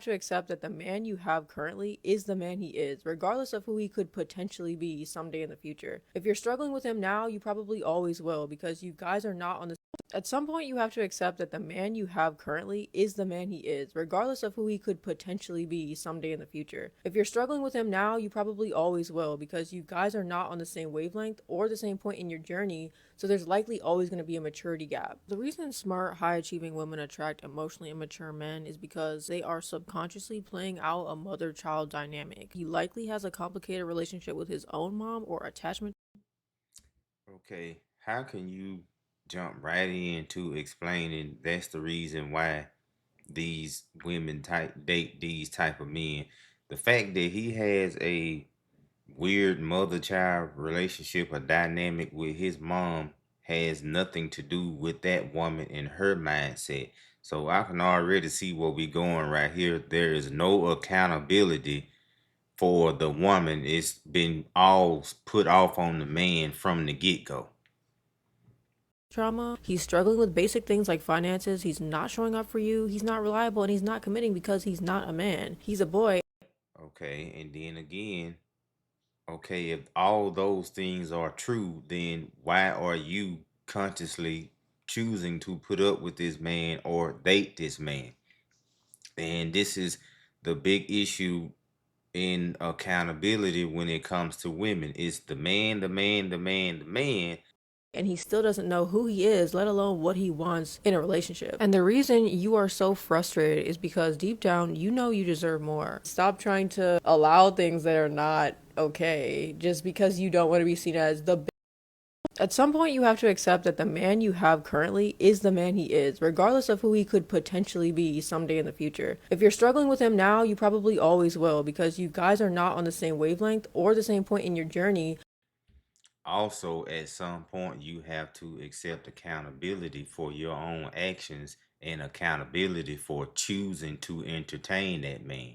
To accept that the man you have currently is the man he is, regardless of who he could potentially be someday in the future. If you're struggling with him now, you probably always will because you guys are not on the at some point, you have to accept that the man you have currently is the man he is, regardless of who he could potentially be someday in the future. If you're struggling with him now, you probably always will because you guys are not on the same wavelength or the same point in your journey, so there's likely always going to be a maturity gap. The reason smart, high achieving women attract emotionally immature men is because they are subconsciously playing out a mother child dynamic. He likely has a complicated relationship with his own mom or attachment. Okay, how can you jump right into explaining that's the reason why these women type date these type of men? The fact that he has a weird mother-child relationship or dynamic with his mom has nothing to do with that woman and her mindset. So I can already see where we going right here. There is no accountability for the woman. It's been all put off on the man from the get-go. Trauma. He's struggling with basic things like finances. He's not showing up for you. He's not reliable and he's not committing because he's not a man. He's a boy. Okay, and then again, okay, if all those things are true, then why are you consciously choosing to put up with this man or date this man? And this is the big issue in accountability when it comes to women. It's the man, the man, the man, the man. And he still doesn't know who he is, let alone what he wants in a relationship. And the reason you are so frustrated is because deep down, you know you deserve more. Stop trying to allow things that are not okay just because you don't want to be seen as the at some point, you have to accept that the man you have currently is the man he is, regardless of who he could potentially be someday in the future. If you're struggling with him now, you probably always will because you guys are not on the same wavelength or the same point in your journey. Also, at some point, you have to accept accountability for your own actions and accountability for choosing to entertain that man.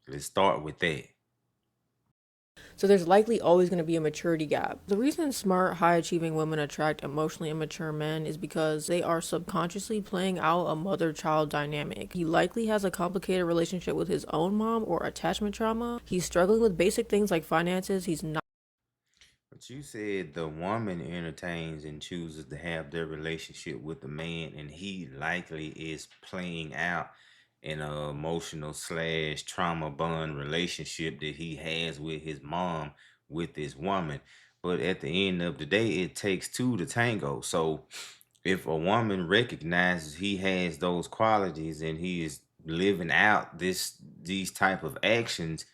Let's start with that. So there's likely always going to be a maturity gap. The reason smart, high achieving women attract emotionally immature men is because they are subconsciously playing out a mother child dynamic. He likely has a complicated relationship with his own mom or attachment trauma. He's struggling with basic things like finances. He's not. But you said the woman entertains and chooses to have their relationship with the man, and he likely is playing out an emotional slash trauma bond relationship that he has with his mom, with this woman. But at the end of the day, it takes two to tango. So if a woman recognizes he has those qualities and he is living out these type of actions,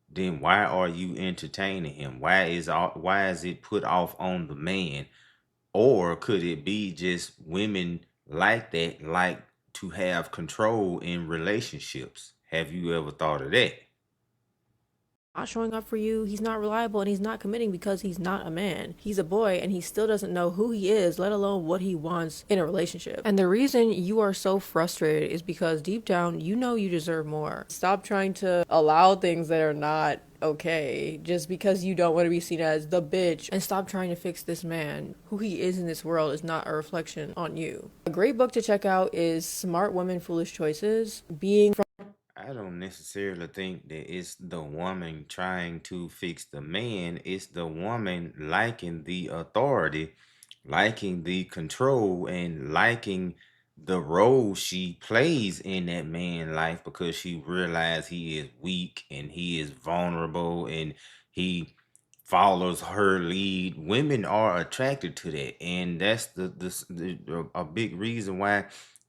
then why are you entertaining him? Why is it put off on the man? Or could it be just women like that like to have control in relationships? Have you ever thought of that? Not showing up for you, he's not reliable, and he's not committing because he's not a man. He's a boy and he still doesn't know who he is, let alone what he wants in a relationship. And the reason you are so frustrated is because deep down, you know you deserve more. Stop trying to allow things that are not okay just because you don't want to be seen as the bitch, and stop trying to fix this man. Who he is in this world is not a reflection on you. A great book to check out is Smart Women Foolish Choices. Being I don't necessarily think that it's the woman trying to fix the man. It's the woman liking the authority, liking the control, and liking the role she plays in that man life because she realized he is weak and he is vulnerable and he follows her lead. Women are attracted to that, and that's a big reason why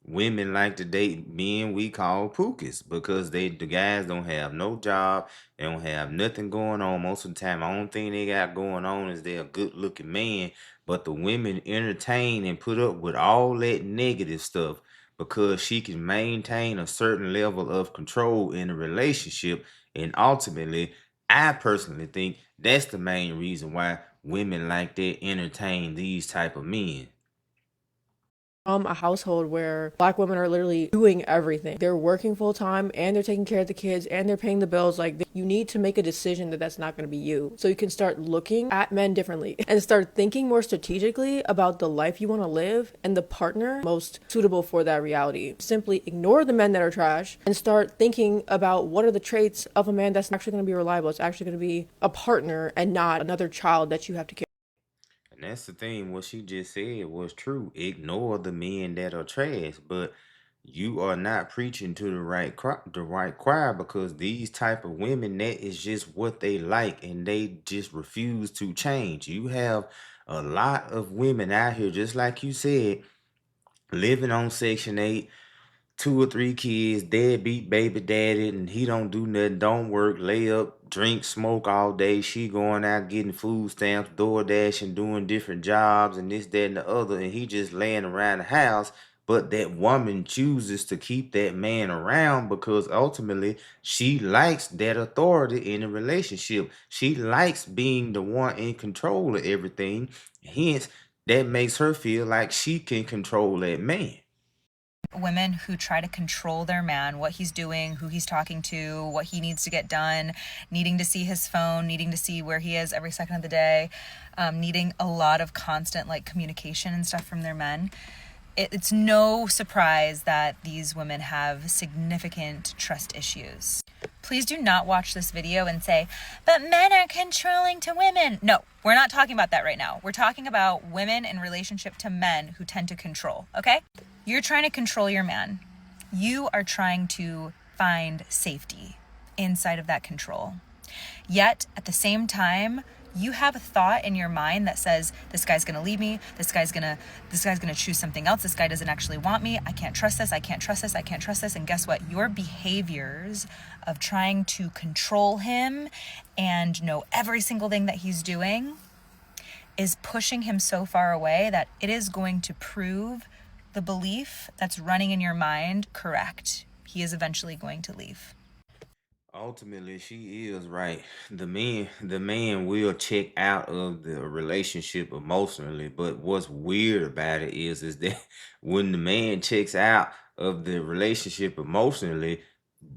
women like to date men we call pookies because the guys don't have no job, they don't have nothing going on most of the time. The only thing they got going on is they're a good looking man, but the women entertain and put up with all that negative stuff because she can maintain a certain level of control in a relationship, and ultimately I personally think that's the main reason why women like that entertain these type of men. A household where black women are literally doing everything. They're working full time and they're taking care of the kids and they're paying the bills. Like, you need to make a decision that that's not going to be you. So you can start looking at men differently and start thinking more strategically about the life you want to live and the partner most suitable for that reality. Simply ignore the men that are trash and start thinking about what are the traits of a man that's actually going to be reliable. It's actually going to be a partner and not another child that you have to care. And that's the thing. What she just said was true. Ignore the men that are trash, but you are not preaching to the right choir, because these type of women, that is just what they like, and they just refuse to change. You have a lot of women out here, just like you said, living on Section 8, 2 or 3 kids, deadbeat baby daddy, and he don't do nothing, don't work, lay up, drink, smoke all day. She going out getting food stamps, DoorDash, and doing different jobs and this, that, and the other, and he just laying around the house. But that woman chooses to keep that man around because ultimately she likes that authority in a relationship. She likes being the one in control of everything. Hence, that makes her feel like she can control that man. Women who try to control their man, what he's doing, who he's talking to, what he needs to get done, needing to see his phone, needing to see where he is every second of the day, needing a lot of constant like communication and stuff from their men. It's no surprise that these women have significant trust issues. Please do not watch this video and say, but men are controlling to women. No, we're not talking about that right now. We're talking about women in relationship to men who tend to control, okay? You're trying to control your man. You are trying to find safety inside of that control. Yet, at the same time, you have a thought in your mind that says, this guy's gonna leave me, this guy's gonna choose something else, this guy doesn't actually want me, I can't trust this, I can't trust this, I can't trust this. And guess what? Your behaviors of trying to control him and know every single thing that he's doing is pushing him so far away that it is going to prove the belief that's running in your mind correct. He is eventually going to leave. Ultimately, she is right. The man will check out of the relationship emotionally, but what's weird about it is that when the man checks out of the relationship emotionally,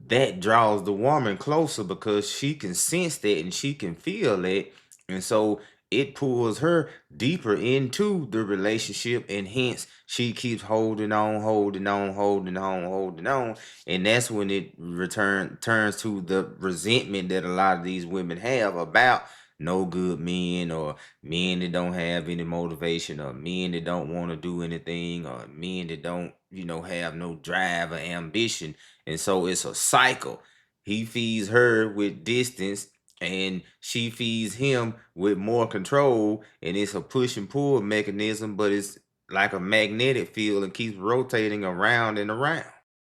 that draws the woman closer because she can sense that and she can feel that, and so it pulls her deeper into the relationship, and hence she keeps holding on, holding on, holding on, holding on, and that's when it turns to the resentment that a lot of these women have about no good men, or men that don't have any motivation, or men that don't want to do anything, or men that don't have no drive or ambition. And so it's a cycle. He feeds her with distance, and she feeds him with more control, and it's a push and pull mechanism, but it's like a magnetic field and keeps rotating around and around.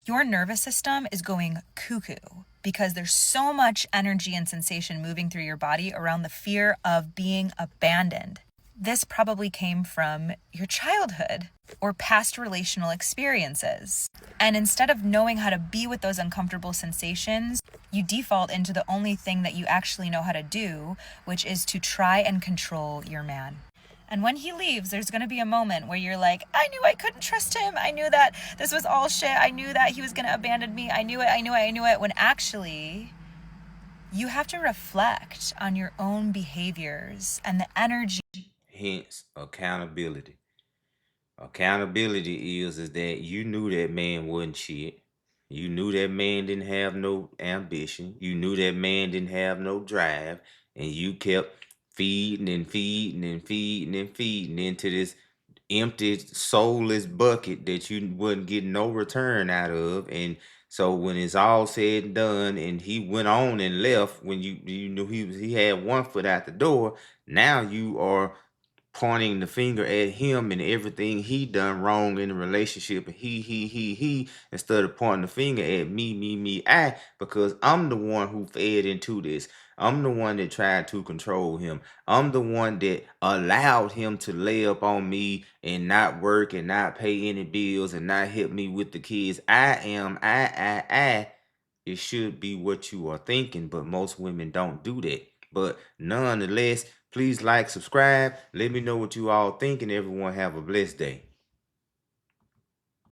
Your nervous system is going cuckoo because there's so much energy and sensation moving through your body around the fear of being abandoned. This probably came from your childhood or past relational experiences. And instead of knowing how to be with those uncomfortable sensations, you default into the only thing that you actually know how to do, which is to try and control your man. And when he leaves, there's going to be a moment where you're like, I knew I couldn't trust him. I knew that this was all shit. I knew that he was going to abandon me. I knew it. I knew it. I knew it. When actually, you have to reflect on your own behaviors and the energy. Hence accountability. Accountability is that you knew that man wasn't shit. You knew that man didn't have no ambition. You knew that man didn't have no drive. And you kept feeding and feeding and feeding and feeding into this empty, soulless bucket that you wouldn't get no return out of. And so when it's all said and done, and he went on and left, when you knew he had one foot out the door, now you are pointing the finger at him and everything he done wrong in the relationship, and he, instead of pointing the finger at me, I, because I'm the one who fed into this. I'm the one that tried to control him. I'm the one that allowed him to lay up on me and not work and not pay any bills and not help me with the kids. I. It should be what you are thinking, but most women don't do that. But nonetheless, please like, subscribe. Let me know what you all think, and everyone have a blessed day.